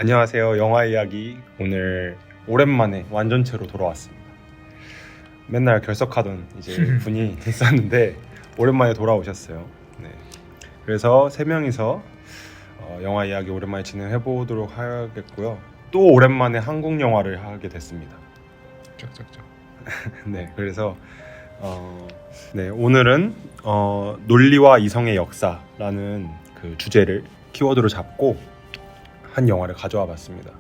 안녕하세요. 영화 이야기 오늘 오랜만에 완전체로 돌아왔습니다. 맨날 결석하던 이제 분이 있었는데 오랜만에 돌아오셨어요. 네. 그래서 세 명이서 영화 이야기 오랜만에 진행해 보도록 하겠고요. 또 오랜만에 한국 영화를 하게 됐습니다. 짝짝짝. 네. 그래서 네, 오늘은 논리와 이성의 역사라는 그 주제를 키워드로 잡고 한 영화를 가져와 봤습니다.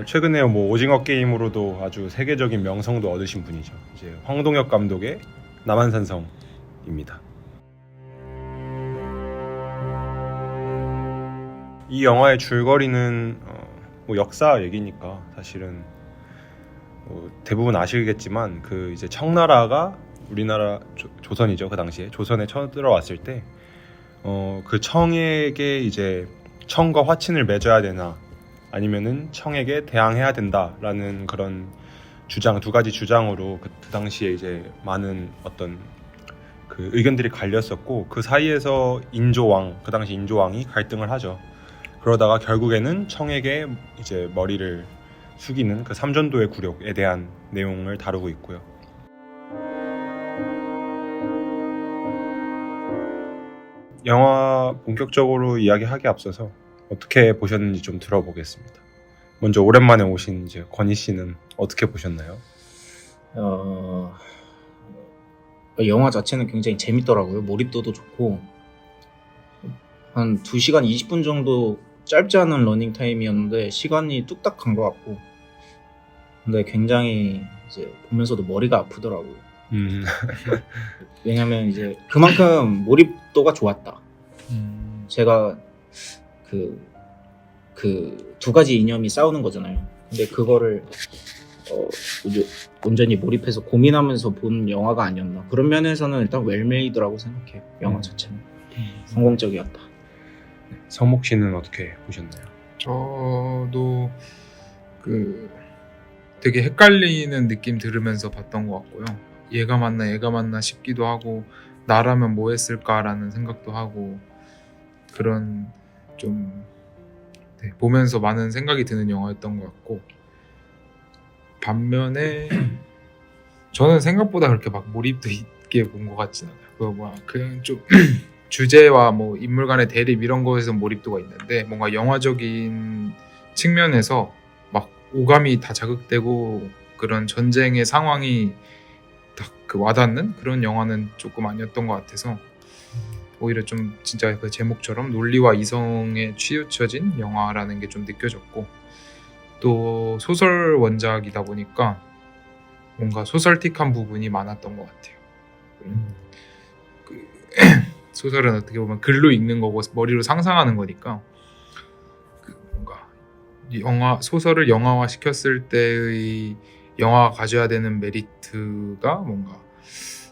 최근에 뭐 오징어 게임으로도 아주 세계적인 명성도 얻으신 분이죠. 이제 황동혁 감독의 남한산성입니다. 이 영화의 줄거리는 뭐 역사 얘기니까 사실은 대부분 아시겠지만 그 이제 청나라가 우리나라 조선이죠. 그 당시에 조선에 쳐들어왔을 때 그 청에게 이제 청과 화친을 맺어야 되나 아니면은 청에게 대항해야 된다라는 그런 주장, 두 가지 주장으로 그 당시에 이제 많은 어떤 그 의견들이 갈렸었고, 그 사이에서 인조왕, 그 당시 인조왕이 갈등을 하죠. 그러다가 결국에는 청에게 이제 머리를 숙이는 그 삼전도의 굴욕에 대한 내용을 다루고 있고요. 영화 본격적으로 이야기하기에 앞서서 어떻게 보셨는지 좀 들어보겠습니다. 먼저 오랜만에 오신 이제 건희 씨는 어떻게 보셨나요? 영화 자체는 굉장히 재밌더라고요. 몰입도도 좋고 한 2시간 20분 정도 짧지 않은 러닝타임이었는데 시간이 뚝딱 간 것 같고, 근데 굉장히 이제 보면서도 머리가 아프더라고요. 왜냐면 이제 그만큼 몰입도가 좋았다. 제가 그 두 가지 이념이 싸우는 거잖아요. 근데 그거를 온전히 몰입해서 고민하면서 본 영화가 아니었나. 그런 면에서는 일단 웰메이드라고 생각해요. 영화 자체는 성공적이었다. 성목 씨는 어떻게 보셨나요? 저도 되게 헷갈리는 느낌 들으면서 봤던 것 같고요. 얘가 맞나 싶기도 하고, 나라면 뭐 했을까라는 생각도 하고, 그런 좀 보면서 많은 생각이 드는 영화였던 것 같고, 반면에 저는 생각보다 그렇게 막 몰입도 있게 본 것 같진 않아요. 그냥 좀 주제와 뭐 인물 간의 대립 이런 거에서 몰입도가 있는데, 뭔가 영화적인 측면에서 막 오감이 다 자극되고 그런 전쟁의 상황이 딱 그 와닿는 그런 영화는 조금 아니었던 것 같아서, 오히려 좀 진짜 그 제목처럼 논리와 이성에 치우쳐진 영화라는 게 좀 느껴졌고, 또 소설 원작이다 보니까 뭔가 소설틱한 부분이 많았던 것 같아요. 소설은 어떻게 보면 글로 읽는 거고 머리로 상상하는 거니까, 뭔가 소설을 영화화 시켰을 때의 영화가 가져야 되는 메리트가 뭔가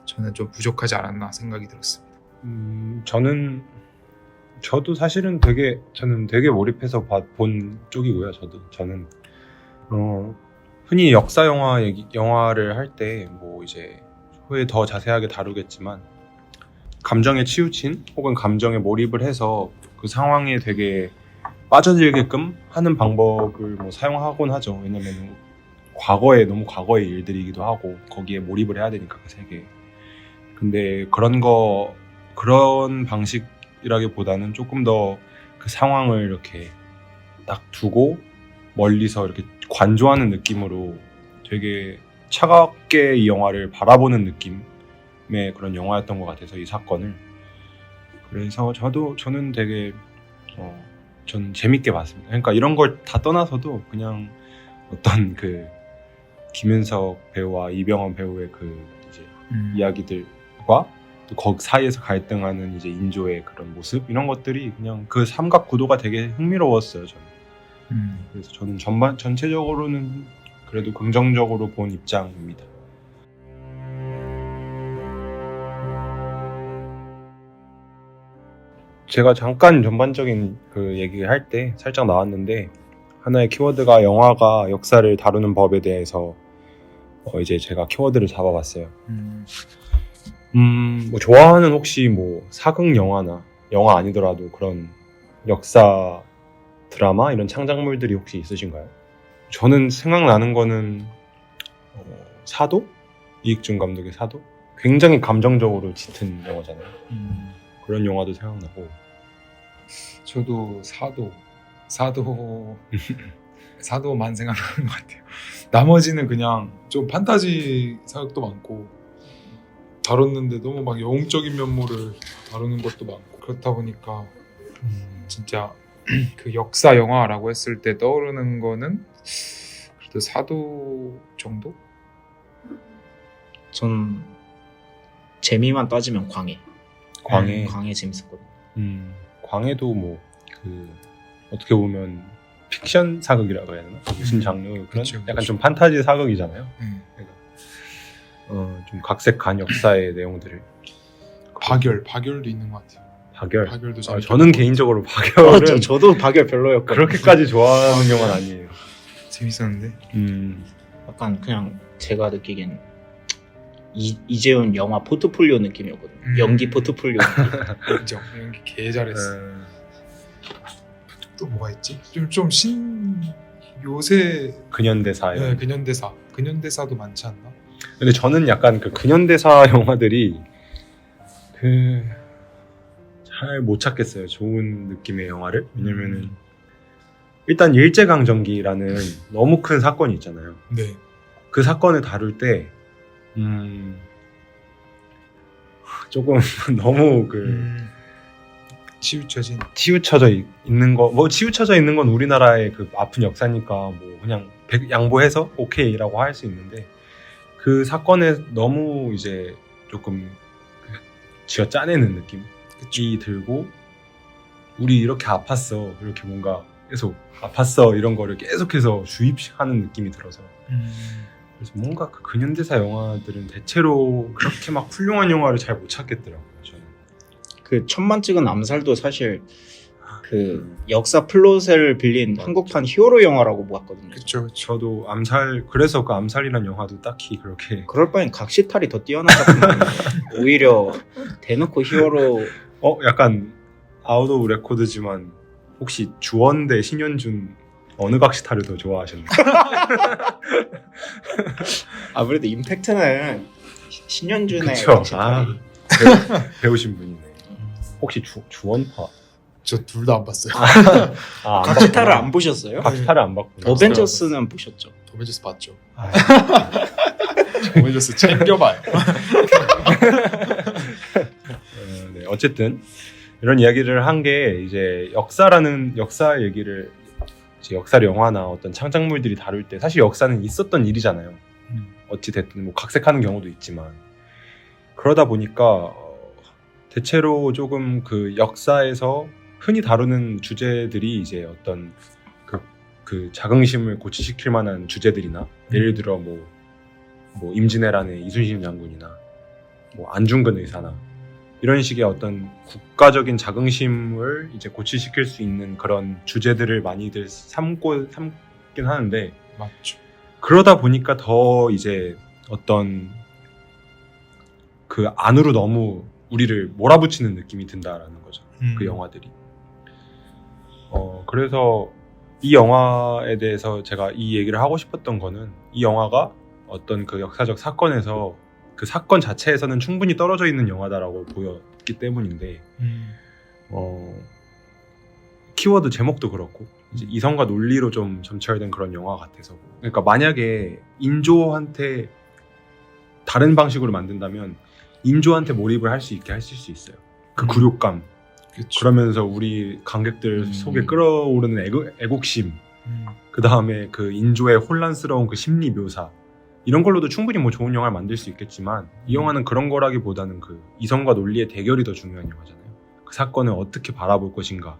저는 좀 부족하지 않았나 생각이 들었습니다. 저도 사실은 저는 되게 몰입해서 본 쪽이고요. 저는 흔히 역사 영화를 할 때 뭐 이제 후에 더 자세하게 다루겠지만, 감정에 치우친 혹은 감정에 몰입을 해서 그 상황에 되게 빠져들게끔 하는 방법을 뭐 사용하곤 하죠. 왜냐면 너무 과거의 일들이기도 하고 거기에 몰입을 해야 되니까 그 세계에. 근데 그런 방식이라기보다는 조금 더 그 상황을 이렇게 딱 두고 멀리서 이렇게 관조하는 느낌으로 되게 차갑게 이 영화를 바라보는 느낌의 그런 영화였던 것 같아서, 이 사건을. 그래서 저는 되게 전 재밌게 봤습니다. 그러니까 이런 걸 다 떠나서도 그냥 어떤 그 김윤석 배우와 이병헌 배우의 그 이제 이야기들과 또 거기 사이에서 갈등하는 이제 인조의 그런 모습, 이런 것들이 그냥 그 삼각 구도가 되게 흥미로웠어요, 저는. 그래서 저는 전체적으로는 그래도 긍정적으로 본 입장입니다. 제가 잠깐 전반적인 그 얘기를 할 때 살짝 나왔는데, 하나의 키워드가 영화가 역사를 다루는 법에 대해서 이제 제가 키워드를 잡아봤어요. 뭐 좋아하는 혹시 뭐 사극 영화나 영화 아니더라도 그런 역사 드라마 이런 창작물들이 혹시 있으신가요? 저는 생각나는 거는 사도? 이익준 감독의 사도? 굉장히 감정적으로 짙은 영화잖아요. 그런 영화도 생각나고. 저도 사도만 생각나는 것 같아요. 나머지는 그냥 좀 판타지 사극도 많고 다뤘는데 너무 막 영웅적인 면모를 다루는 것도 많고 그렇다 보니까 진짜 그 역사 영화라고 했을 때 떠오르는 거는 그래도 사도 정도? 전 재미만 따지면 광해. 광해. 광해 재밌었거든요. 광해도 뭐 그 어떻게 보면 픽션 사극이라고 해야 되나? 무슨 장르 그런 그쵸, 약간 그쵸. 좀 판타지 사극이잖아요. 좀 각색한 역사의 내용들을. 박열도 있는 것 같아요. 박열. 박열도 저는 재밌게 개인적으로 박열은 저도 박열 별로였거든요. 그렇게까지 좋아하는 영화는 아니에요. 재밌었는데 약간 그냥 제가 느끼기엔 이재훈 영화 포트폴리오 느낌이었거든요. 연기 포트폴리오 느낌. 인정. 연기 개 잘했어. 또 뭐가 있지? 요새 근현대사. 네, 근현대사도 많지 않나? 근데 저는 약간 그 근현대사 영화들이 잘 못 찾겠어요. 좋은 느낌의 영화를. 왜냐면은 일단 일제강점기라는 너무 큰 사건이 있잖아요. 네. 그 사건을 다룰 때 조금 너무 치우쳐져 있는 거, 뭐 치우쳐져 있는 건 우리나라의 그 아픈 역사니까 뭐 그냥 양보해서 오케이라고 할 수 있는데 그 사건에 너무 이제 조금 쥐어 짜내는 느낌이 들고 우리 이렇게 아팠어, 이렇게 뭔가 계속 아팠어 이런 거를 계속해서 주입하는 느낌이 들어서 그래서 뭔가 그 근현대사 영화들은 대체로 그렇게 막 훌륭한 영화를 잘 못 찾겠더라고요. 저는 그 천만 찍은 암살도 사실 그 역사 플롯을 빌린 한국판 히어로 영화라고 보았거든요. 그쵸. 저도 그래서 그 암살이란 영화도 딱히 그렇게 그럴 바엔 각시탈이 더 뛰어난 작품이 오히려 대놓고 히어로. 약간 아웃 오브 레코드지만 혹시 주원 대 신현준 어느 각시탈을 더 좋아하셨나요? 아무래도 임팩트는 신현준의 그쵸. 각시탈이. 배우신 분이네. 혹시 주원파? 저 둘 다 안 봤어요. 안 각시탈을 봤구나. 안 보셨어요? 각시탈을 안 봤구나. 어벤져스는 보셨죠? 어벤져스 봤죠. 아, 어벤져스 챙겨봐요. 네, 어쨌든 이런 이야기를 한 게 이제 역사 얘기를 이제 역사 영화나 어떤 창작물들이 다룰 때 사실 역사는 있었던 일이잖아요. 어찌 됐든 뭐 각색하는 경우도 있지만 그러다 보니까 대체로 조금 그 역사에서 흔히 다루는 주제들이 이제 어떤 그 자긍심을 고취시킬 만한 주제들이나 예를 들어 뭐 임진왜란의 이순신 장군이나 뭐 안중근 의사나 이런 식의 어떤 국가적인 자긍심을 이제 고취시킬 수 있는 그런 주제들을 많이들 삼긴 하는데 맞죠. 그러다 보니까 더 이제 어떤 그 안으로 너무 우리를 몰아붙이는 느낌이 든다라는 거죠. 그 영화들이. 그래서 이 영화에 대해서 제가 이 얘기를 하고 싶었던 거는 이 영화가 어떤 그 역사적 사건에서 그 사건 자체에서는 충분히 떨어져 있는 영화다라고 보였기 때문인데 키워드 제목도 그렇고 이제 이성과 논리로 좀 점철된 그런 영화 같아서 그러니까 만약에 인조한테 다른 방식으로 만든다면 인조한테 몰입을 할 수 있게 하실 수 있어요. 그 굴욕감 그쵸. 그러면서 우리 관객들 속에 끌어오르는 애국심 그 다음에 그 인조의 혼란스러운 그 심리 묘사 이런 걸로도 충분히 뭐 좋은 영화를 만들 수 있겠지만 이 영화는 그런 거라기보다는 그 이성과 논리의 대결이 더 중요한 영화잖아요. 그 사건을 어떻게 바라볼 것인가.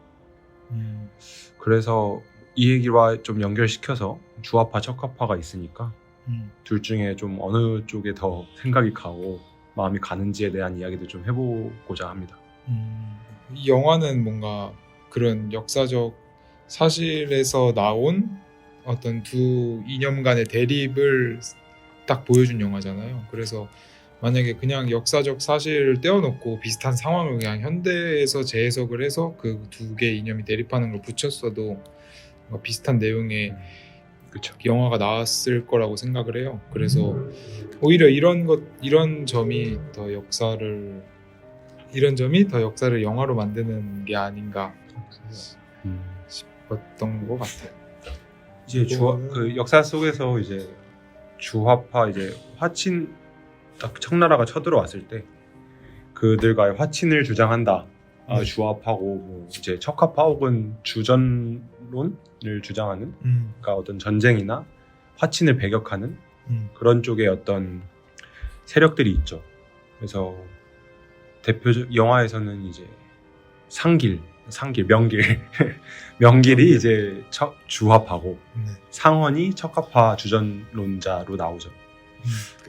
그래서 이 얘기와 좀 연결시켜서 주화파 적화파가 있으니까 둘 중에 좀 어느 쪽에 더 생각이 가고 마음이 가는지에 대한 이야기도 좀 해보고자 합니다. 이 영화는 뭔가 그런 역사적 사실에서 나온 어떤 두 이념 간의 대립을 딱 보여준 영화잖아요. 그래서 만약에 그냥 역사적 사실을 떼어놓고 비슷한 상황을 그냥 현대에서 재해석을 해서 그 두 개의 이념이 대립하는 걸 붙였어도 뭔가 비슷한 내용의 그쵸. 영화가 나왔을 거라고 생각을 해요. 그래서 오히려 이런 점이 더 역사를 영화로 만드는 게 아닌가 싶었던 것 같아요. 이제 그 역사 속에서 이제 주화파 이제 화친 딱 청나라가 쳐들어왔을 때 그들과의 화친을 주장한다. 주화파고 뭐 이제 척화파 혹은 주전론을 주장하는 그러니까 어떤 전쟁이나 화친을 배격하는 그런 쪽의 어떤 세력들이 있죠. 그래서 대표적 영화에서는 이제 명길이 이제 주화파고 상원이 척화파 주전론자로 나오죠.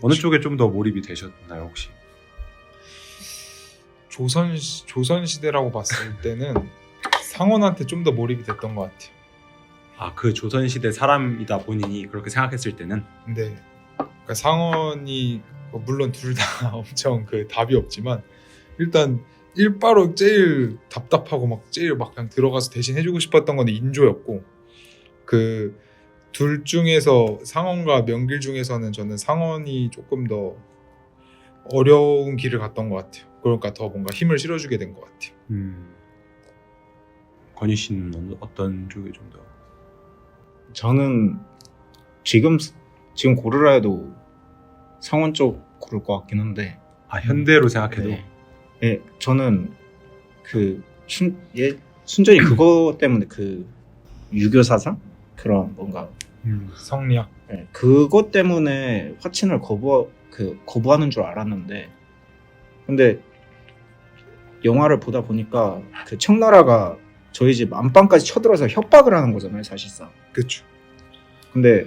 어느 쪽에 좀 더 몰입이 되셨나요 혹시? 조선 시대라고 봤을 때는 상원한테 좀 더 몰입이 됐던 것 같아요. 그 조선 시대 사람이다 본인이 그렇게 생각했을 때는. 네. 그러니까 상원이 물론 둘 다 엄청 그 답이 없지만 일단 일바로 제일 답답하고 막 제일 막 그냥 들어가서 대신 해주고 싶었던 건 인조였고 그 둘 중에서 상원과 명길 중에서는 저는 상원이 조금 더 어려운 길을 갔던 것 같아요. 그러니까 더 뭔가 힘을 실어주게 된 것 같아요. 건희 씨는 어떤 쪽에 좀 더? 저는 지금 고르라 해도 상원 쪽 고를 것 같긴 한데. 현대로 생각해도. 네, 저는 순전히 그거 때문에 그 유교 사상 그런 뭔가 성리학. 네, 그것 때문에 화친을 거부하는 줄 알았는데, 근데 영화를 보다 보니까 그 청나라가 저희 집 안방까지 쳐들어서 협박을 하는 거잖아요, 사실상. 그렇죠. 근데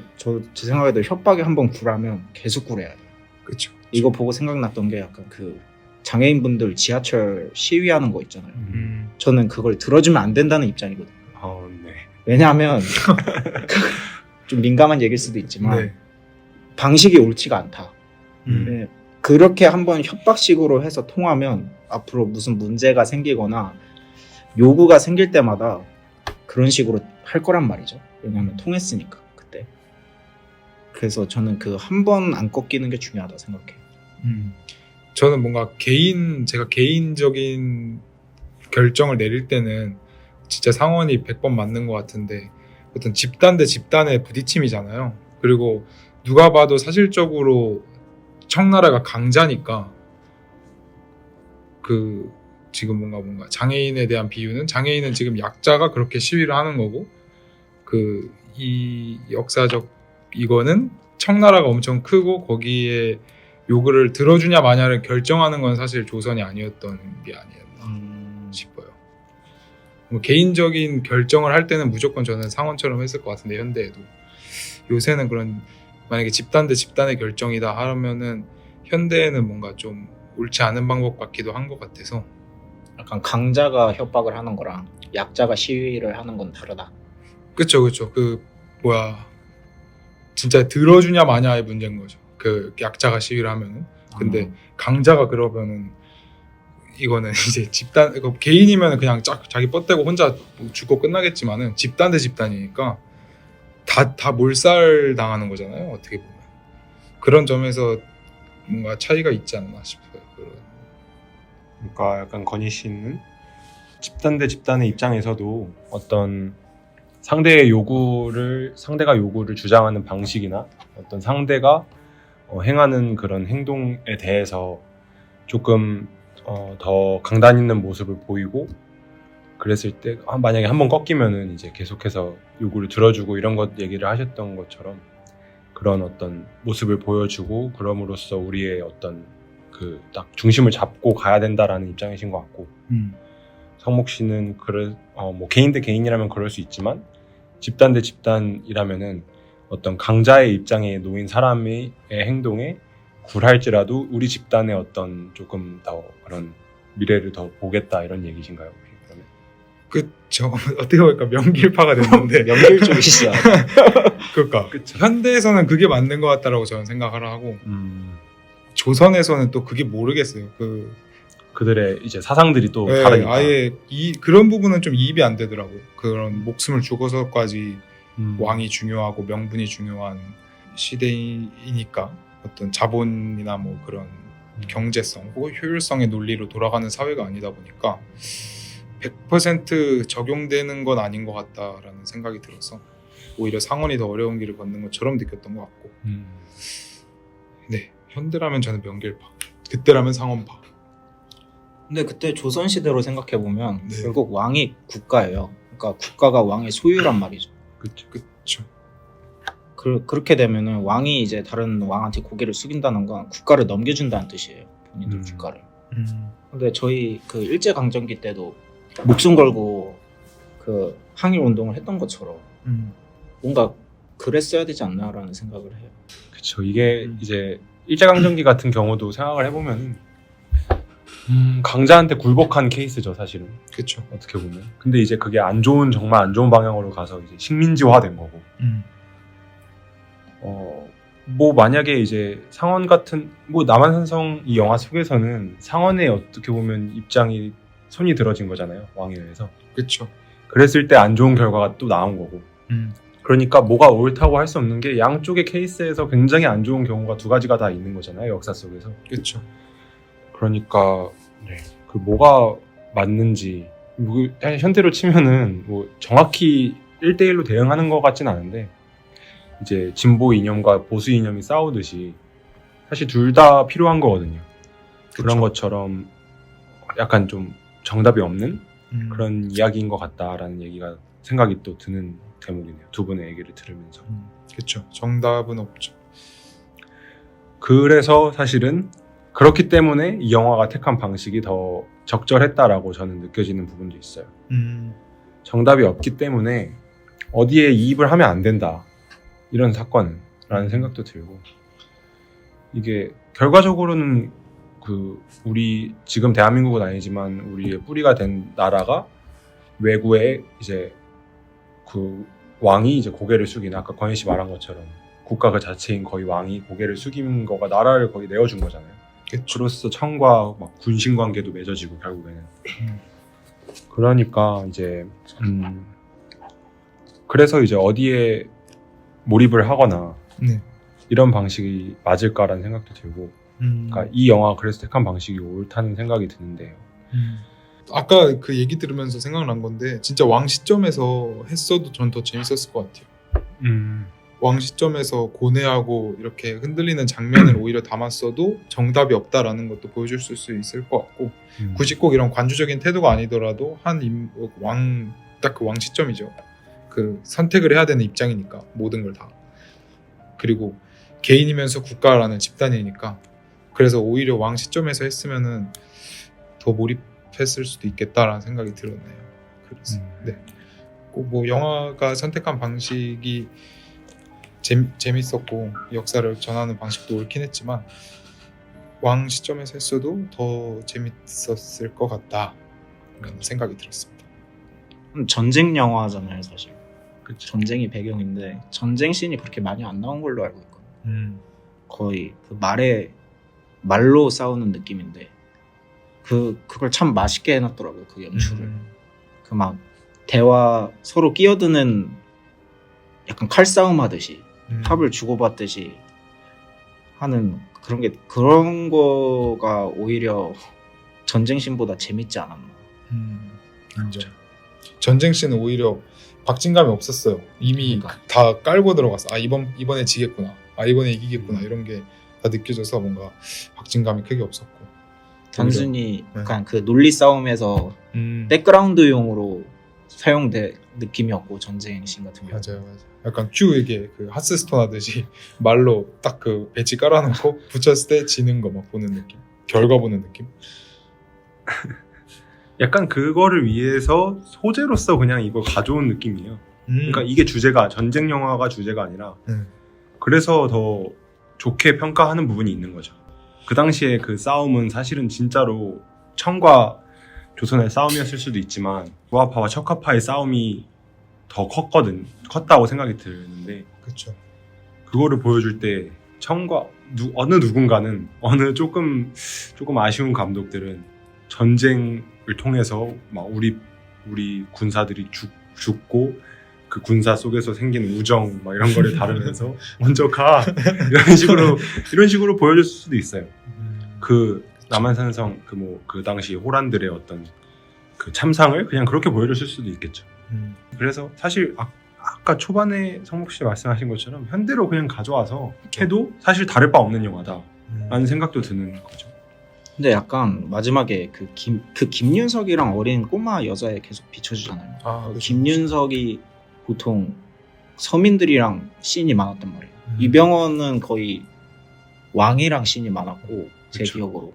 제 생각에도 협박에 한번 굴하면 계속 굴해야 돼요. 그렇죠. 이거 보고 생각났던 게 약간 그 장애인분들 지하철 시위하는 거 있잖아요. 저는 그걸 들어주면 안 된다는 입장이거든요. 네. 왜냐하면 좀 민감한 얘기일 수도 있지만 네. 방식이 옳지가 않다. 네. 그렇게 한번 협박식으로 해서 통하면 앞으로 무슨 문제가 생기거나 요구가 생길 때마다 그런 식으로 할 거란 말이죠. 왜냐하면 통했으니까 그때. 그래서 저는 그 한 번 안 꺾이는 게 중요하다 생각해요. 저는 뭔가 제가 개인적인 결정을 내릴 때는 진짜 상원이 100번 맞는 것 같은데 어떤 집단 대 집단의 부딪힘이잖아요. 그리고 누가 봐도 사실적으로 청나라가 강자니까 그 지금 뭔가 장애인에 대한 비유는 장애인은 지금 약자가 그렇게 시위를 하는 거고 이 역사적 이거는 청나라가 엄청 크고 거기에 요구를 들어주냐 마냐를 결정하는 건 사실 조선이 아니었던 게 아니었나 싶어요. 뭐 개인적인 결정을 할 때는 무조건 저는 상원처럼 했을 것 같은데 현대에도 요새는 그런 만약에 집단 대 집단의 결정이다 하면은 현대에는 뭔가 좀 옳지 않은 방법 같기도 한 것 같아서 약간 강자가 협박을 하는 거랑 약자가 시위를 하는 건 다르다. 그쵸 진짜 들어주냐 마냐의 문제인 거죠. 그 약자가 시위를 하면은 근데 강자가 그러면은 이거는 이제 개인이면 그냥 자기 뻗대고 혼자 죽고 끝나겠지만은 집단 대 집단이니까 다 몰살 당하는 거잖아요. 어떻게 보면 그런 점에서 뭔가 차이가 있지 않나 싶어요. 그러니까 약간 건희 씨는 집단 대 집단의 입장에서도 어떤 상대가 요구를 주장하는 방식이나 어떤 상대가 행하는 그런 행동에 대해서 조금 더 강단 있는 모습을 보이고 그랬을 때 만약에 한번 꺾이면은 이제 계속해서 요구를 들어주고 이런 것 얘기를 하셨던 것처럼 그런 어떤 모습을 보여주고 그럼으로써 우리의 어떤 그 딱 중심을 잡고 가야 된다라는 입장이신 것 같고 성목 씨는 뭐 개인 대 개인이라면 그럴 수 있지만 집단 대 집단이라면은 어떤 강자의 입장에 놓인 사람의 행동에 굴할지라도 우리 집단의 어떤 조금 더 그런 미래를 더 보겠다 이런 얘기신가요? 그러면? 그쵸. 어떻게 보니까 명길파가 됐는데 명길 쪽이시죠. 그러니까 현대에서는 그게 맞는 것 같다라고 저는 생각을 하고 조선에서는 또 그게 모르겠어요. 그들의 이제 사상들이 또 네, 다르니까. 아예 그런 부분은 좀 이입이 안 되더라고요. 그런 목숨을 주고서까지 왕이 중요하고 명분이 중요한 시대이니까 어떤 자본이나 뭐 그런 경제성 혹은 효율성의 논리로 돌아가는 사회가 아니다 보니까 100% 적용되는 건 아닌 것 같다라는 생각이 들어서 오히려 상원이 더 어려운 길을 걷는 것처럼 느꼈던 것 같고 네, 현대라면 저는 명길파, 그때라면 상원파. 근데 그때 조선시대로 생각해보면 네. 결국 왕이 국가예요. 그러니까 국가가 왕의 소유란 말이죠. 그렇죠. 그렇게 되면은 왕이 이제 다른 왕한테 고개를 숙인다는 건 국가를 넘겨준다는 뜻이에요. 본인들 국가를. 근데 저희 그 일제강점기 때도 목숨 걸고 그 항일 운동을 했던 것처럼 뭔가 그랬어야 되지 않나라는 생각을 해요. 그쵸. 이게 이제 일제강점기 같은 경우도 생각을 해보면 강자한테 굴복한 케이스죠, 사실은. 그렇죠. 어떻게 보면. 근데 이제 그게 정말 안 좋은 방향으로 가서 이제 식민지화된 거고. 뭐 만약에 이제 상원 같은 뭐 남한산성 이 영화 속에서는 상원의 어떻게 보면 입장이 손이 들어진 거잖아요, 왕에 의해서. 그렇죠. 그랬을 때 안 좋은 결과가 또 나온 거고. 그러니까 뭐가 옳다고 할 수 없는 게 양쪽의 케이스에서 굉장히 안 좋은 경우가 두 가지가 다 있는 거잖아요, 역사 속에서. 그렇죠. 그러니까 네. 그 뭐가 맞는지 뭐 현대로 치면은 뭐 정확히 1대1로 대응하는 것 같진 않은데 이제 진보 이념과 보수 이념이 싸우듯이 사실 둘 다 필요한 거거든요. 그런 것처럼 약간 좀 정답이 없는 그런 이야기인 것 같다라는 얘기가 생각이 또 드는 대목이네요. 두 분의 얘기를 들으면서. 그렇죠. 정답은 없죠. 그래서 사실은 그렇기 때문에 이 영화가 택한 방식이 더 적절했다라고 저는 느껴지는 부분도 있어요. 정답이 없기 때문에 어디에 이입을 하면 안 된다. 이런 사건은 라는 생각도 들고 이게 결과적으로는 그 우리 지금 대한민국은 아니지만 우리의 뿌리가 된 나라가 외구에 이제 그 왕이 이제 고개를 숙이는 아까 권희 씨 말한 것처럼 국가 그 자체인 거의 왕이 고개를 숙인 거가 나라를 거의 내어준 거잖아요. 그로써 청과 막 군신 관계도 맺어지고 결국에는 그러니까 이제 그래서 이제 어디에 몰입을 하거나 네. 이런 방식이 맞을까라는 생각도 들고 그러니까 이 영화 그래서 택한 방식이 옳다는 생각이 드는데요. 아까 그 얘기 들으면서 생각난 건데 진짜 왕 시점에서 했어도 전 더 재밌었을 것 같아요. 왕 시점에서 고뇌하고 이렇게 흔들리는 장면을 오히려 담았어도 정답이 없다라는 것도 보여줄 수 있을 것 같고 굳이 꼭 이런 관주적인 태도가 아니더라도 딱 그 왕 시점이죠. 그 선택을 해야 되는 입장이니까 모든 걸 다. 그리고 개인이면서 국가라는 집단이니까 그래서 오히려 왕 시점에서 했으면은 더 몰입했을 수도 있겠다라는 생각이 들었네요. 그래서 네. 꼭 뭐 영화가 선택한 방식이 재밌었고 역사를 전하는 방식도 옳긴 했지만 왕 시점에서 했어도 더 재밌었을 것 같다 이런 생각이 들었습니다. 전쟁 영화잖아요, 사실. 그쵸. 전쟁이 배경인데 전쟁 씬이 그렇게 많이 안 나온 걸로 알고 있거든요. 거의 그 말로 싸우는 느낌인데 그걸 참 맛있게 해놨더라고요, 그 연출을. 그 막 대화 서로 끼어드는 약간 칼싸움 하듯이 합을 주고받듯이 하는 그런 거가 오히려 전쟁 씬보다 재밌지 않았나. 인정. 전쟁 씬은 오히려 박진감이 없었어요. 이미 다 깔고 들어갔어. 아 이번에 지겠구나. 아 이번에 이기겠구나. 이런 게 다 느껴져서 뭔가 박진감이 크게 없었고. 단순히 약간 그 논리 싸움에서 음. 백그라운드용으로 사용된 느낌이었고 전쟁 씬 같은 경우. 맞아요. 약간 큐에게 그 하스스톤 하듯이 말로 딱 그 배지 깔아놓고 붙였을 때 지는 거 막 보는 느낌. 결과 보는 느낌. 약간 그거를 위해서 소재로서 그냥 이걸 가져온 느낌이에요. 그러니까 이게 주제가 전쟁 영화가 주제가 아니라 그래서 더 좋게 평가하는 부분이 있는 거죠. 그 당시에 그 싸움은 사실은 진짜로 청과 조선의 싸움이었을 수도 있지만 부하파와 척하파의 싸움이 더 컸다고 생각이 드는데 그렇죠. 그거를 보여줄 때 어느 누군가는 어느 조금 아쉬운 감독들은 전쟁을 통해서 막 우리 군사들이 죽고 그 군사 속에서 생긴 우정 막 이런 거를 다루면서 먼저 가 이런 식으로 보여줄 수도 있어요. 그 남한산성 그 당시 호란들의 어떤 그 참상을 그냥 그렇게 보여줬을 수도 있겠죠. 그래서 사실 아까 초반에 성목 씨 말씀하신 것처럼 현대로 그냥 가져와서 해도 사실 다를 바 없는 영화다라는 생각도 드는 거죠. 근데 약간 마지막에 그 김윤석이랑 어린 꼬마 여자애 계속 비춰주잖아요. 그렇죠. 김윤석이 보통 서민들이랑 씬이 많았단 말이에요. 이병헌은 거의 왕이랑 씬이 많았고 제 그쵸. 기억으로.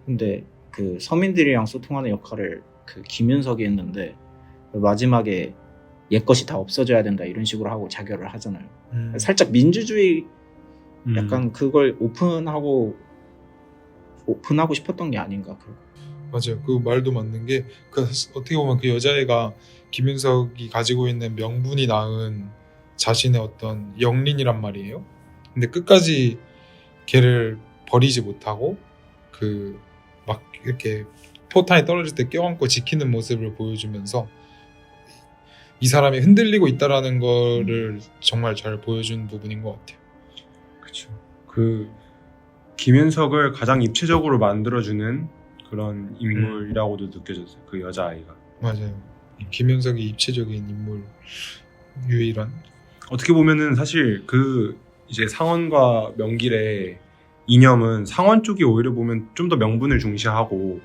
근데 그 서민들이랑 소통하는 역할을 그 김윤석이 했는데 마지막에 옛것이 다 없어져야 된다 이런 식으로 하고 자결을 하잖아요. 살짝 민주주의 약간 그걸 오픈하고 싶었던 게 아닌가. 맞아요. 그 말도 맞는 게 어떻게 보면 그 여자애가 김윤석이 가지고 있는 명분이 낳은 자신의 어떤 영린이란 말이에요. 근데 끝까지 걔를 버리지 못하고 그 막 이렇게 포탄이 떨어질 때 껴안고 지키는 모습을 보여주면서 이 사람이 흔들리고 있다라는 거를 정말 잘 보여준 부분인 것 같아요. 그렇죠. 그 김윤석을 가장 입체적으로 만들어주는 그런 인물이라고도 느껴졌어요. 그 여자아이가. 맞아요. 김윤석이 입체적인 인물 유일한. 어떻게 보면은 사실 그 이제 상원과 명길의 이념은 상원 쪽이 오히려 보면 좀 더 명분을 중시하고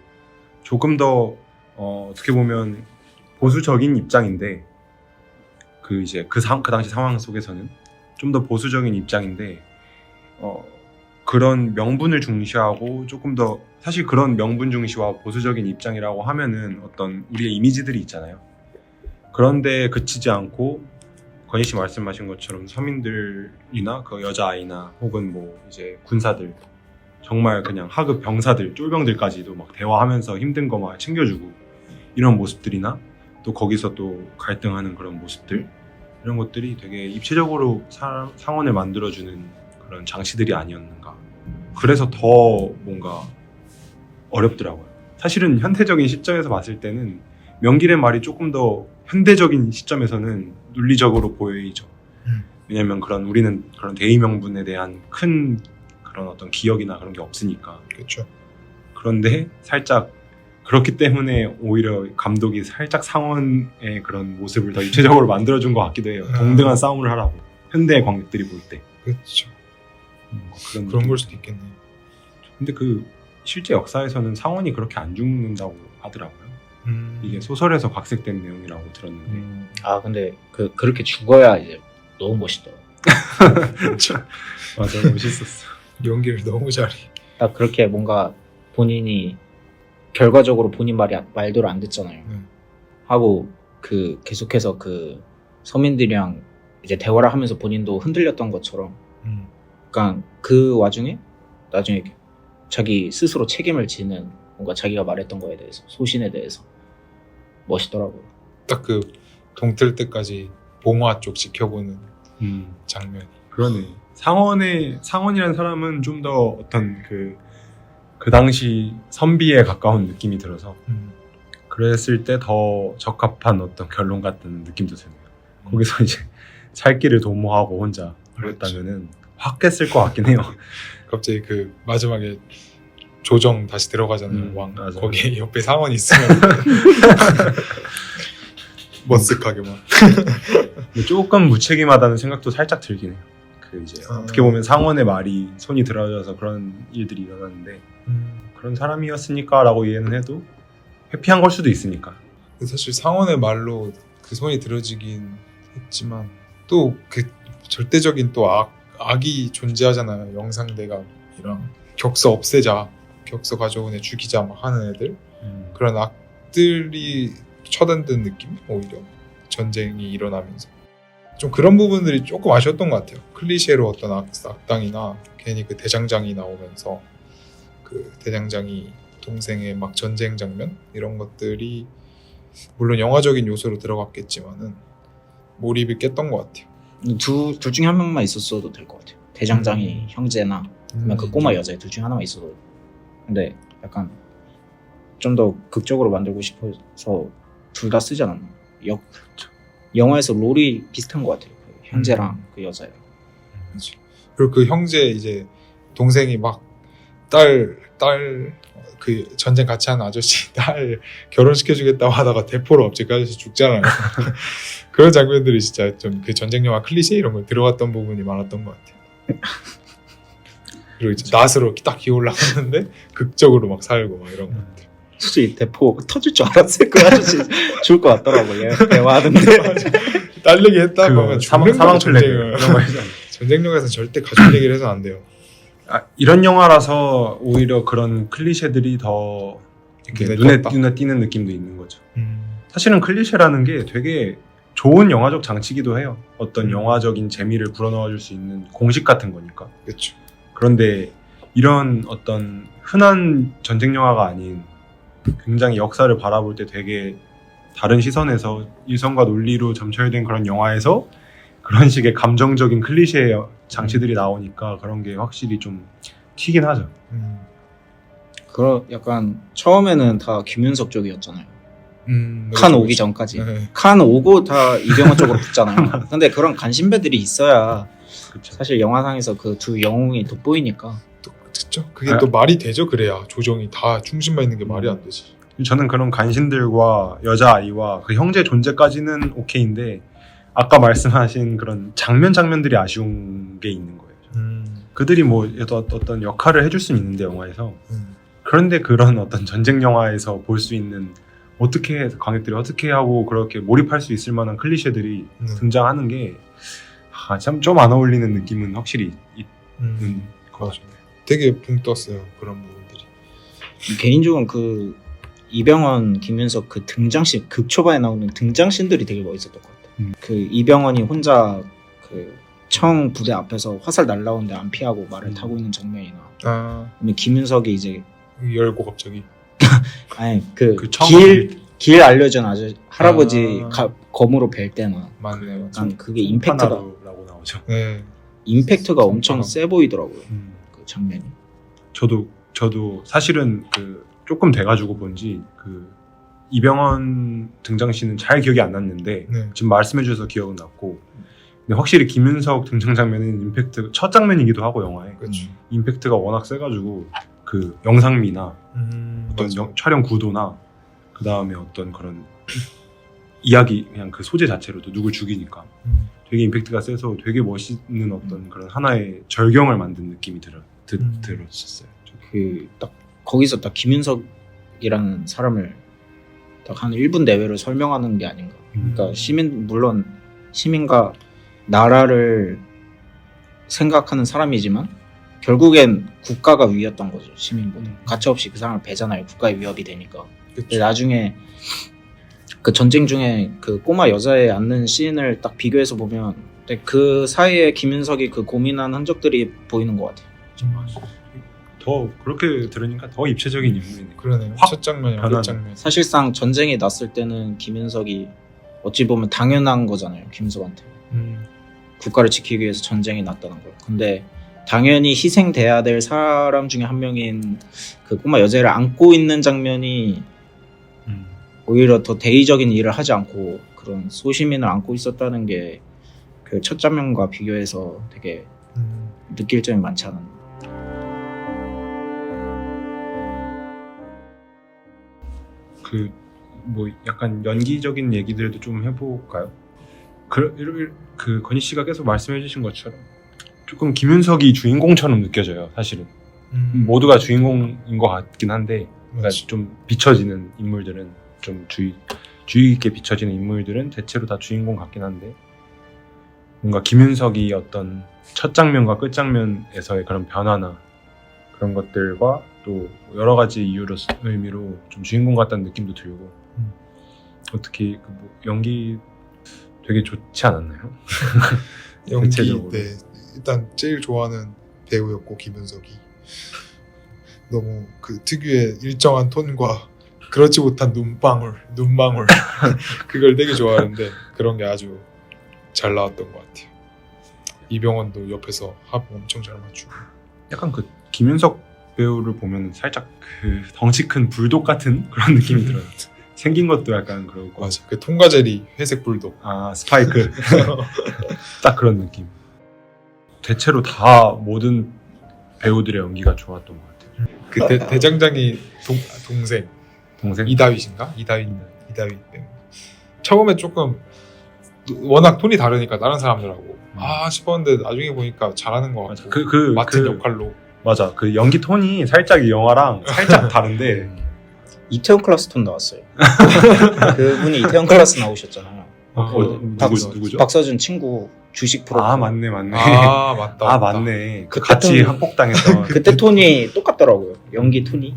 조금 더 어떻게 보면 보수적인 입장인데 그 이제 그 당시 상황 속에서는 좀 더 보수적인 입장인데 그런 명분을 중시하고 조금 더 사실 그런 명분 중시와 보수적인 입장이라고 하면은 어떤 우리의 이미지들이 있잖아요. 그런데 그치지 않고 건희 씨 말씀하신 것처럼 서민들이나 그 여자아이나 혹은 뭐 이제 군사들 정말 그냥 하급 병사들 쫄병들까지도 막 대화하면서 힘든 거 막 챙겨주고 이런 모습들이나 또 거기서 또 갈등하는 그런 모습들 이런 것들이 되게 입체적으로 상원을 만들어주는 그런 장치들이 아니었는가. 그래서 더 뭔가 어렵더라고요. 사실은 현대적인 시점에서 봤을 때는 명길의 말이 조금 더 현대적인 시점에서는 논리적으로 보이죠. 왜냐면 우리는 그런 대의 명분에 대한 큰 그런 어떤 기억이나 그런 게 없으니까. 그렇죠. 그런데 살짝 그렇기 때문에 오히려 감독이 살짝 상원의 그런 모습을 더 입체적으로 만들어준 것 같기도 해요. 동등한 싸움을 하라고. 현대 관객들이 볼 때. 그렇죠. 그런 그런 걸 수도 있겠네요. 근데 그 실제 역사에서는 상원이 그렇게 안 죽는다고 하더라고요. 이게 소설에서 각색된 내용이라고 들었는데. 근데 그렇게 죽어야 이제 너무 멋있더라고. 맞아, 멋있었어. 연기를 너무 잘해. 딱 그렇게 뭔가 본인이 결과적으로 본인 말대로 안 듣잖아요. 하고 그 계속해서 그 서민들이랑 이제 대화를 하면서 본인도 흔들렸던 것처럼. 그러니까 그 와중에 나중에 자기 스스로 책임을 지는 뭔가 자기가 말했던 거에 대해서 소신에 대해서 멋있더라고요. 딱 그 동틀 때까지 봉화 쪽 지켜보는 장면이. 그러네. 상원이라는 사람은 좀 더 어떤 그 당시 선비에 가까운 느낌이 들어서 그랬을 때 더 적합한 어떤 결론 같은 느낌도 드네요. 거기서 이제 살 길을 도모하고 혼자 그랬다면은 확 깼을 것 같긴 해요. 갑자기 그 마지막에 조정 다시 들어가잖아요. 왕. 맞아. 거기에 옆에 상원이 있으면 머쓱하게 막. 근데 조금 무책임하다는 생각도 살짝 들긴 해요. 그 이제 어떻게 보면 상원의 말이 손이 들어져서 그런 일들이 일어났는데 그런 사람이었으니까라고 이해는 해도 회피한 걸 수도 있으니까. 사실 상원의 말로 그 손이 들어지긴 했지만 또 그 절대적인 또 악이 존재하잖아요. 영상대감이랑 격서 없애자, 격서 가져온 애 죽이자 막 하는 애들. 그런 악들이 처단된 느낌? 오히려 전쟁이 일어나면서 좀 그런 부분들이 조금 아쉬웠던 것 같아요. 클리셰로 어떤 악당이나 괜히 그 대장장이 나오면서 그 대장장이 동생의 막 전쟁 장면 이런 것들이 물론 영화적인 요소로 들어갔겠지만은 몰입이 깼던 것 같아요. 둘 중에 한 명만 있었어도 될 것 같아요. 대장장이 형제나 아니면 그 꼬마 여자 둘 중에 하나만 있어도. 근데 약간 좀 더 극적으로 만들고 싶어서 둘 다 쓰지 않았나. 영화에서 롤이 비슷한 것 같아요. 그 형제랑 그 여자랑. 그리고 그 형제 이제 동생이 막 딸 그 전쟁 같이 하는 아저씨 딸 결혼시켜주겠다고 하다가 대포로 갑자기 그 아저씨 죽잖아요. 그런 장면들이 진짜 좀 그 전쟁 영화 클리셰 이런 거 들어갔던 부분이 많았던 것 같아요. 그리고 이제 낫으로 딱 기어 올라갔는데 극적으로 막 살고 막 이런 거. 솔직히 대포 터질 줄 알았어요. 그 아저씨 죽을 것 같더라고요. 대화하는데. 딸 얘기 했다고 그 하면 사망 플래그 이런 거 해서 전쟁 영화에서는 절대 가족 얘기를 해서 안 돼요. 이런 영화라서 오히려 그런 클리셰들이 더 이렇게 눈에 띄는 느낌도 있는 거죠. 사실은 클리셰라는 게 되게 좋은 영화적 장치기도 해요. 어떤 영화적인 재미를 불어넣어줄 수 있는 공식 같은 거니까. 그렇죠. 그런데 이런 어떤 흔한 전쟁 영화가 아닌 굉장히 역사를 바라볼 때 되게 다른 시선에서 이성과 논리로 점철된 그런 영화에서 그런 식의 감정적인 클리셰 장치들이 나오니까 그런 게 확실히 좀 튀긴 하죠. 그런 약간 처음에는 다 김윤석 쪽이었잖아요. 칸 그렇죠, 오기 그렇죠. 전까지. 네. 칸 오고 다 이병헌 쪽으로 붙잖아요. 근데 그런 간신배들이 있어야 그렇죠. 사실 영화상에서 그 두 영웅이 돋보이니까. 그렇죠. 그게 또 말이 되죠. 그래야 조정이 다 중심만 있는 게 말이 안 되지. 저는 그런 간신들과 여자아이와 그 형제 존재까지는 오케이인데 아까 말씀하신 그런 장면들이 아쉬운 게 있는 거예요. 그들이 뭐 어떤 역할을 해줄 수는 있는데 영화에서 그런데 그런 어떤 전쟁 영화에서 볼 수 있는 어떻게 관객들이 어떻게 하고 그렇게 몰입할 수 있을 만한 클리셰들이 등장하는 게 참 좀 안 어울리는 느낌은 확실히 있는 것 같아요. 되게 붕 떴어요. 그런 부분들이. 개인적으로 그 이병헌, 김윤석 그 등장씬, 극초반에 나오는 등장씬들이 되게 멋있었던 것 같아요. 그 이병헌이 혼자 그 청 부대 앞에서 화살 날라오는데 안 피하고 말을 타고 있는 장면이나 그다음에 김윤석이 이제 열고 갑자기 아니 길 알려준 할아버지 검으로 벨 때나 맞네요. 약간 그게 임팩트가 라고 나오죠. 네. 임팩트가 엄청 세 보이더라고요. 그 장면이. 저도 사실은 그 조금 돼가지고 본지 그 이병헌 등장씬은 잘 기억이 안 났는데 네. 지금 말씀해주셔서 기억은 났고 근데 확실히 김윤석 등장 장면은 임팩트 첫 장면이기도 하고 영화에 그렇죠. 임팩트가 워낙 세가지고 그 영상미나 어떤 맞아요. 촬영 구도나 그 다음에 어떤 그런 이야기 그냥 그 소재 자체로도 누굴 죽이니까 되게 임팩트가 세서 되게 멋있는 어떤 그런 하나의 절경을 만든 느낌이 들었었어요. 그 딱 거기서 딱 김윤석이라는 사람을 딱 한 1분 내외로 설명하는 게 아닌가. 그러니까 물론 시민과 나라를 생각하는 사람이지만 결국엔 국가가 위였던 거죠. 시민보다. 가차없이 그 사람을 베잖아요. 국가의 위협이 되니까. 근데 나중에 그 전쟁 중에 그 꼬마 여자애 앉는 씬을 딱 비교해서 보면 그 사이에 김윤석이 그 고민한 흔적들이 보이는 것 같아요. 더 그렇게 들으니까 더 입체적인 인물이네. 그러네요. 확 첫 장면이 변하네. 첫 장면. 사실상 전쟁이 났을 때는 김윤석이 어찌 보면 당연한 거잖아요. 김윤석한테. 국가를 지키기 위해서 전쟁이 났다는 걸. 근데 당연히 희생돼야 될 사람 중에 한 명인 그 꼬마 여자애를 안고 있는 장면이 오히려 더 대의적인 일을 하지 않고 그런 소시민을 안고 있었다는 게 그 첫 장면과 비교해서 되게 느낄 점이 많지 않았나. 그 뭐 약간 연기적인 얘기들도 좀 해볼까요? 그 건희 씨가 계속 말씀해주신 것처럼 조금 김윤석이 주인공처럼 느껴져요. 사실은 모두가 주인공인 것 같긴 한데 그러니까 좀 비춰지는 인물들은 좀 주의 깊게 비춰지는 인물들은 대체로 다 주인공 같긴 한데 뭔가 김윤석이 어떤 첫 장면과 끝 장면에서의 그런 변화나 그런 것들과 또 여러 가지 의미로 좀 주인공 같다는 느낌도 들고 어떻게 그 뭐 연기 되게 좋지 않았나요? 연기 대체적으로. 네 일단 제일 좋아하는 배우였고 김윤석이 너무 그 특유의 일정한 톤과 그렇지 못한 눈망울 그걸 되게 좋아하는데 그런 게 아주 잘 나왔던 것 같아요. 이병헌도 옆에서 합 엄청 잘 맞추고. 약간 그 김윤석 배우를 보면 살짝 그 덩치 큰 불독 같은 그런 느낌이 들어요. 생긴 것도 약간 그러고. 맞아. 그 통과제리 회색 불독. 아 스파이크 딱 그런 느낌. 대체로 다 모든 배우들의 연기가 좋았던 것 같아요. 그 대장장이 동생 동생 이다윗인가? 이다윗 배우. 처음에 조금 워낙 톤이 다르니까 다른 사람들하고 싶었는데 나중에 보니까 잘하는 것 같고 맡은 역할로. 맞아. 그 연기 톤이 살짝 이 영화랑 살짝 다른데 이태원 클라스 톤 나왔어요. 그분이 이태원 클라스 나오셨잖아요. 누구죠? 박서준 친구 주식 프로. 아 맞네. 맞다. 맞네. 그 그때 같이 톤- 학폭당했던. 그때 톤이 똑같더라고요. 연기 톤이.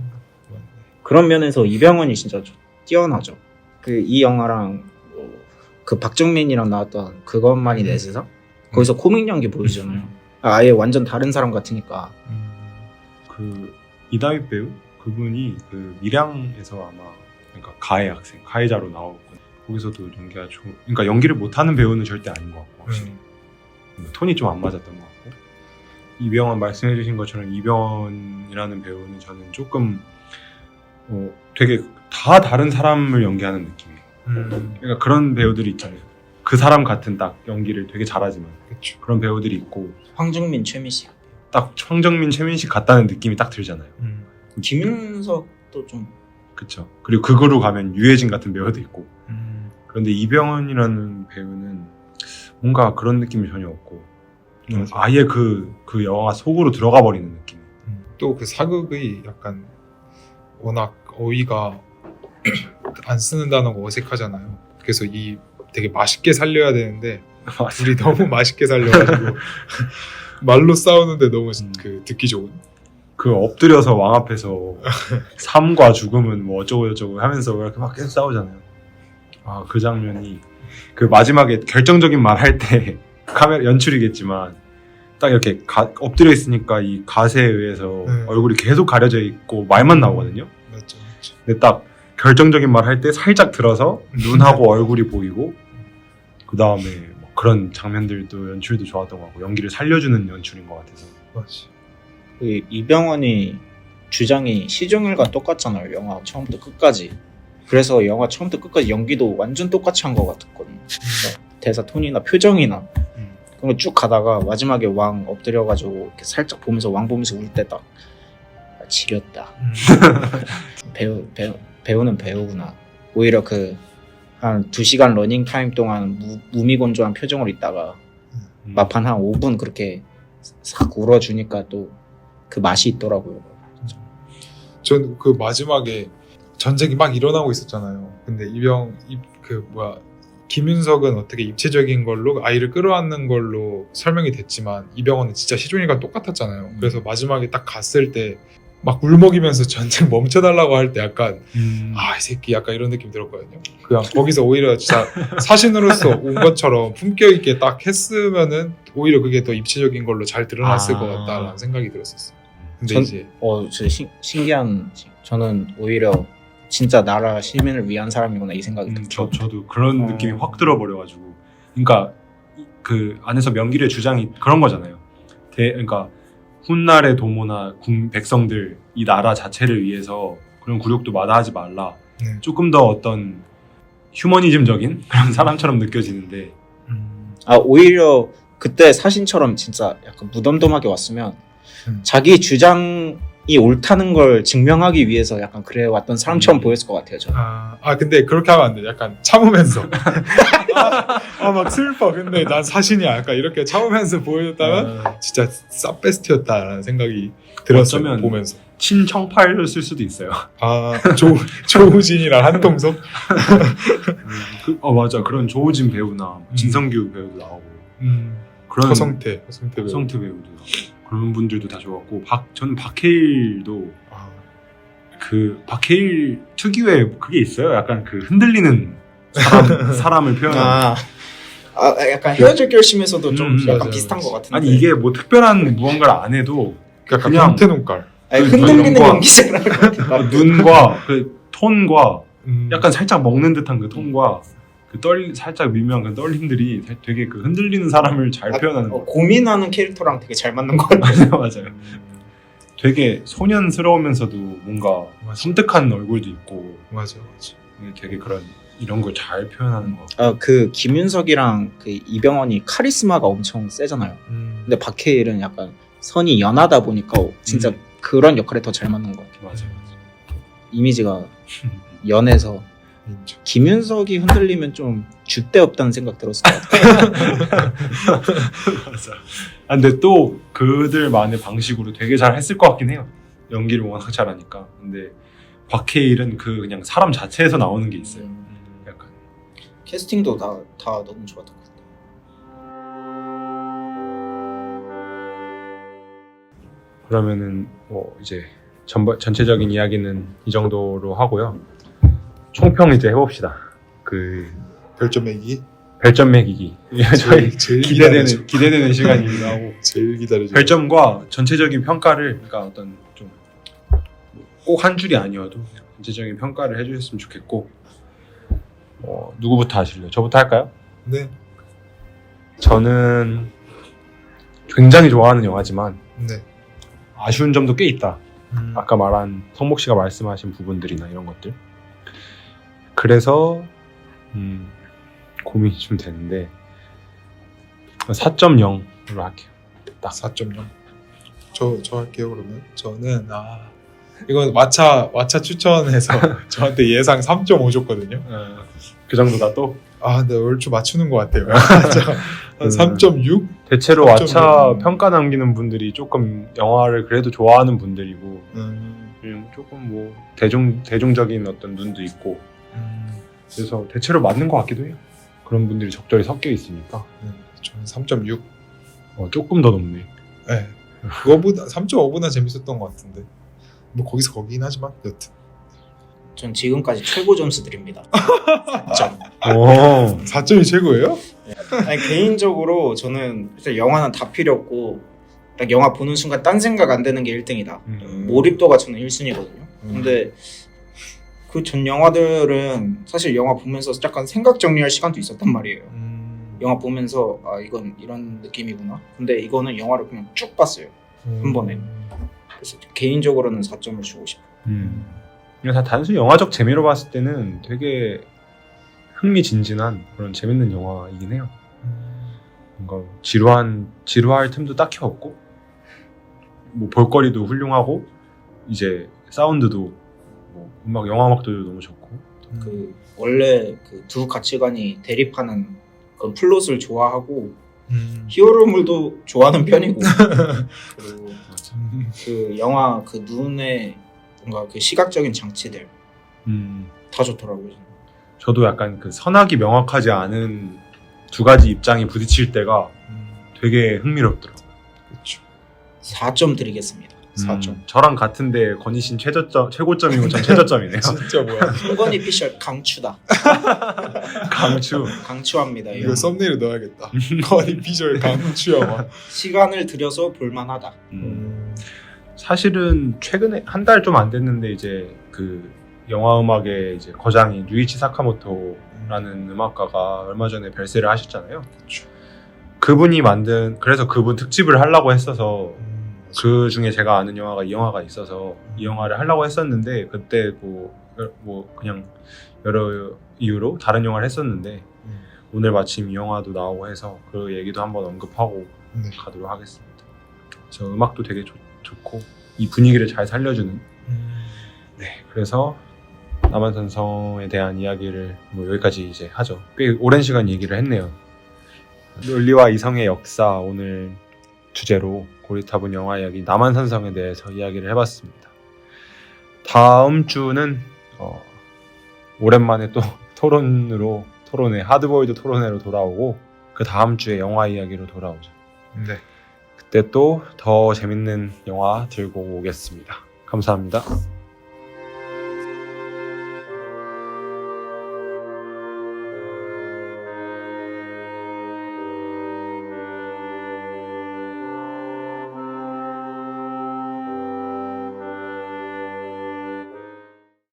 그런 면에서 이병헌이 진짜 뛰어나죠. 그 이 영화랑 그 박정민이랑 나왔던 그것만이 내 세상? 거기서 코믹 연기 보이잖아요. 아예 완전 다른 사람 같으니까. 그 이다윗 배우 그분이 그 밀양에서 아마 그러니까 가해 학생 가해자로 나오고 거기서도 연기가 좋은. 그러니까 연기를 못하는 배우는 절대 아닌 것 같고 확실히 톤이 좀 안 맞았던 것 같고 이병헌 말씀해주신 것처럼 이병헌이라는 배우는 저는 조금 되게 다 다른 사람을 연기하는 느낌이에요. 그러니까 그런 배우들이 있잖아요. 그 사람 같은 딱 연기를 되게 잘하지만 그렇죠. 그런 배우들이 있고 황정민, 최민식. 딱 황정민, 최민식 같다는 느낌이 딱 들잖아요. 김윤석도 좀. 그쵸. 그리고 극으로 가면 유해진 같은 배우도 있고. 그런데 이병헌이라는 배우는 뭔가 그런 느낌이 전혀 없고 좀 아예 그 영화 속으로 들어가 버리는 느낌. 또 그 사극의 약간 워낙 어휘가 안 쓰는 단어가 어색하잖아요. 그래서 이 되게 맛있게 살려야 되는데 우리 너무 맛있게 살려가지고 말로 싸우는데 너무 그 듣기 좋은. 그 엎드려서 왕 앞에서 삶과 죽음은 뭐 어쩌고 저쩌고 하면서 이렇게 막 계속 싸우잖아요. 아 그 장면이 그 마지막에 결정적인 말 할 때 카메라 연출이겠지만 딱 이렇게 엎드려 있으니까 이 갓에 의해서 얼굴이 계속 가려져 있고 말만 나오거든요. 맞죠. 근데 딱 결정적인 말 할 때 살짝 들어서 눈하고 얼굴이 보이고 그 다음에 뭐 그런 장면들도 연출도 좋았던 것 같고 연기를 살려주는 연출인 것 같아서. 맞지. 그 이병헌이 주장이 시종일과 똑같잖아요. 영화 처음부터 끝까지. 그래서 영화 처음부터 끝까지 연기도 완전 똑같이 한 것 같았거든요. 그러니까 대사 톤이나 표정이나 그런 거 쭉 가다가 마지막에 왕 엎드려가지고 이렇게 살짝 보면서 왕 보면서 울 때 딱 지렸다. 배우는 배우구나. 오히려 그 한 2시간 러닝 타임 동안 무미건조한 표정으로 있다가 막판 한 5분 그렇게 싹 울어주니까 또 그 맛이 있더라고요. 전 그 마지막에 전쟁이 막 일어나고 있었잖아요. 근데 김윤석은 어떻게 입체적인 걸로 아이를 끌어안는 걸로 설명이 됐지만 이병헌은 진짜 시종일관 똑같았잖아요. 그래서 마지막에 딱 갔을 때 막 울먹이면서 전쟁 멈춰달라고 할 때 약간 이 새끼 약간 이런 느낌 들었거든요. 그냥 거기서 오히려 진짜 사신으로서 온 것처럼 품격 있게 딱 했으면은 오히려 그게 더 입체적인 걸로 잘 드러났을 것 같다라는 생각이 들었었어요. 근데 이제 신기한. 저는 오히려 진짜 나라 시민을 위한 사람이구나 이 생각이 들었어요. 저도 그런 느낌이 확 들어버려가지고 그러니까 그 안에서 명길의 주장이 그런 거잖아요. 그러니까 훗날의 도모나 백성들 이 나라 자체를 위해서 그런 굴욕도 마다하지 말라. 조금 더 어떤 휴머니즘적인 그런 사람처럼 느껴지는데 오히려 그때 사신처럼 진짜 약간 무덤덤하게 왔으면 자기 주장이 옳다는 걸 증명하기 위해서 약간 그래 왔던 사람처럼 보였을 것 같아요. 저는. 근데 그렇게 하면 안 돼. 약간 참으면서 막 슬퍼. 근데 난 사신이야. 약간 이렇게 참으면서 보였다면 진짜 쌉베스트였다라는 생각이 들었어요. 어쩌면 보면서. 친청파였을 수도 있어요. 조우진이랑 한동석. 맞아. 그런 조우진 배우나 진성규 배우도 나오고 그런 허성태 배우. 배우도 나오고 그런 분들도 다 좋았고 저는 박해일도 그 박해일 특유의 그게 있어요. 약간 그 흔들리는 사람을 표현하는. 약간 헤어질 결심에서도 좀 약간 맞아요. 비슷한 것 같은데. 아니 이게 뭐 특별한 무언가를 안 해도 약간 그냥 변태 눈깔. 흔들리는 눈과- 연기자라는 것 같아요. 눈과 그 톤과 약간 살짝 먹는 듯한 그 톤과 살짝 미묘한 그 떨림들이 되게 그 흔들리는 사람을 잘 표현하는 거 고민하는 캐릭터랑 되게 잘 맞는 것 같아요. 맞아요. 되게 소년스러우면서도 뭔가 섬뜩한 얼굴도 있고 맞아. 되게 이런 걸 잘 표현하는 거. 그 김윤석이랑 그 이병헌이 카리스마가 엄청 세잖아요. 근데 박해일은 약간 선이 연하다 보니까 진짜 그런 역할에 더 잘 맞는 것 같아요. 맞아. 이미지가 연해서 인정. 김윤석이 흔들리면 좀 줏대 없다는 생각 들었을 것 같아요. 맞아. 근데 또 그들만의 방식으로 되게 잘 했을 것 같긴 해요. 연기를 워낙 잘하니까. 근데 박해일은 그냥 사람 자체에서 나오는 게 있어요. 약간 캐스팅도 다 너무 좋았던 것 같아요. 그러면은 뭐 이제 전체적인 이야기는 이 정도로 하고요. 총평 이제 해봅시다. 그 별점 매기. 별점 매기기. 저희 제일 기대되는 시간이기도 하고 제일 기다려져. 별점과 전체적인 평가를 그러니까 어떤 좀 꼭 한 줄이 아니어도 전체적인 평가를 해주셨으면 좋겠고 누구부터 하실래요? 저부터 할까요? 네. 저는 굉장히 좋아하는 영화지만 네. 아쉬운 점도 꽤 있다. 아까 말한 성목 씨가 말씀하신 부분들이나 이런 것들. 그래서 고민이 좀 되는데 4.0으로 할게요. 딱 4.0. 저 할게요. 그러면 저는 이건 왓챠 추천해서 저한테 예상 3.5 줬거든요. 그 정도다 또. 근데 얼추 맞추는 것 같아요. 한 3.6? 대체로 3.6. 왓챠 평가 남기는 분들이 조금 영화를 그래도 좋아하는 분들이고 조금 뭐 대중적인 어떤 눈도 있고 그래서 대체로 맞는 것 같기도 해요. 그런 분들이 적절히 섞여 있으니까. 저는 3.6. 조금 더 높네. 네. 그거보다 3.5보다 재밌었던 것 같은데. 뭐 거기서 거기긴 하지만 여튼. 전 지금까지 최고 점수 드립니다. 4점. 오. 4점이 최고예요? 아니, 개인적으로 저는 일단 영화는 다 필요 없고 딱 영화 보는 순간 딴 생각 안 드는 게 1등이다. 몰입도가 저는 1순위거든요. 근데 그 전 영화들은 사실 영화 보면서 약간 생각 정리할 시간도 있었단 말이에요. 영화 보면서 이건 이런 느낌이구나. 근데 이거는 영화를 그냥 쭉 봤어요. 한 번에. 그래서 개인적으로는 4점을 주고 싶어요. 이거 다 단순히 영화적 재미로 봤을 때는 되게 흥미진진한 그런 재밌는 영화이긴 해요. 뭔가 지루할 틈도 딱히 없고 뭐 볼거리도 훌륭하고 이제 사운드도 뭐 영화 음악도 너무 좋고 그 원래 그 두 가치관이 대립하는 그런 플롯을 좋아하고 히어로물도 좋아하는 편이고 그리고 그 영화 그 눈에 뭔가 그 시각적인 장치들 다 좋더라고요. 저도 약간 그 선악이 명확하지 않은 두 가지 입장이 부딪힐 때가 되게 흥미롭더라고요. 그렇죠. 4점 드리겠습니다. 4점. 저랑 같은데 건희 씨는 최고점이고 전 최저점이네요. 진짜 뭐야? 홍건희 피셜 강추다. 강추합니다. 이거 썸네일에 넣어야겠다. 거의 비주얼 강추야. 시간을 들여서 볼만하다. 사실은 최근에 한 달 좀 안 됐는데 이제 그 영화 음악의 이제 거장인 류이치 사카모토라는 음악가가 얼마 전에 별세를 하셨잖아요. 그렇죠. 그분이 그래서 그분 특집을 하려고 했어서 그 중에 제가 아는 영화가 이 영화가 있어서 이 영화를 하려고 했었는데 그때 뭐 그냥 여러 이유로 다른 영화를 했었는데 오늘 마침 이 영화도 나오고 해서 그 얘기도 한번 언급하고 가도록 하겠습니다. 그래서 음악도 되게 좋고 이 분위기를 잘 살려주는 그래서 남한산성에 대한 이야기를 뭐 여기까지 이제 하죠. 꽤 오랜 시간 얘기를 했네요. 논리와 이성의 역사 오늘 주제로 고리타분 영화 이야기 남한산성에 대해서 이야기를 해봤습니다. 다음 주는 오랜만에 또 토론회 하드보일드 토론회로 돌아오고 그 다음 주에 영화 이야기로 돌아오죠. 네. 그때 또 더 재밌는 영화 들고 오겠습니다. 감사합니다.